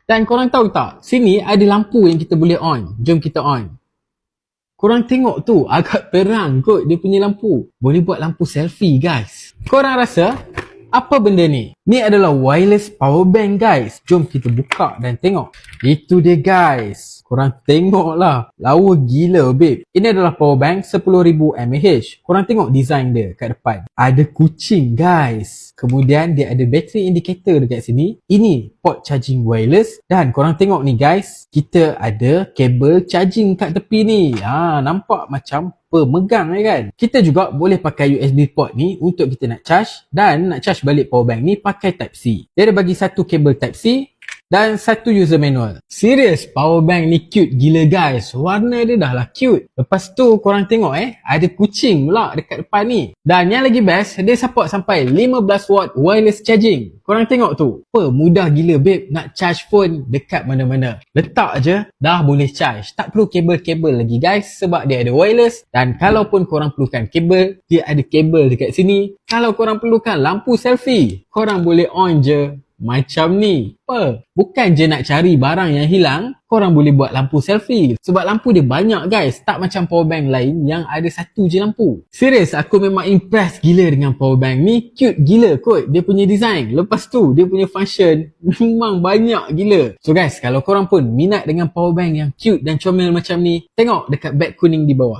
Dan korang tahu tak, sini ada lampu yang kita boleh on. Jom kita on. Korang tengok tu, agak terang kot dia punya lampu. Boleh buat lampu selfie guys. Korang rasa apa benda ni? Ni adalah wireless power bank guys. Jom kita buka dan tengok. Itu dia guys. Korang tengok lah. Lawa gila babe. Ini adalah power bank 10,000 mAh. Korang tengok design dia kat depan. Ada kucing guys. Kemudian dia ada battery indicator dekat sini. Ini port charging wireless. Dan korang tengok ni guys. Kita ada kabel charging kat tepi ni. Nampak macam pemegang kan. Kita juga boleh pakai USB port ni untuk kita nak charge. Dan nak charge balik power bank ni pakai Type-C. Dia ada bagi satu kabel Type-C dan satu user manual. Serius, power bank ni cute gila guys. Warna dia dah lah cute. Lepas tu korang tengok ada kucing pula dekat depan ni. Dan yang lagi best, dia support sampai 15 watt wireless charging. Korang tengok tu. Mudah gila babe nak charge phone dekat mana-mana. Letak je dah boleh charge. Tak perlu kabel-kabel lagi guys sebab dia ada wireless. Dan kalau pun korang perlukan kabel, dia ada kabel dekat sini. Kalau korang perlukan lampu selfie, korang boleh on je macam ni. Bukan je nak cari barang yang hilang, korang boleh buat lampu selfie. Sebab lampu dia banyak guys. Tak macam power bank lain yang ada satu je lampu. Serius, aku memang impress gila dengan power bank ni. Cute gila kot dia punya design. Lepas tu dia punya function memang banyak gila. So guys, kalau korang pun minat dengan power bank yang cute dan comel macam ni, tengok dekat beg kuning di bawah.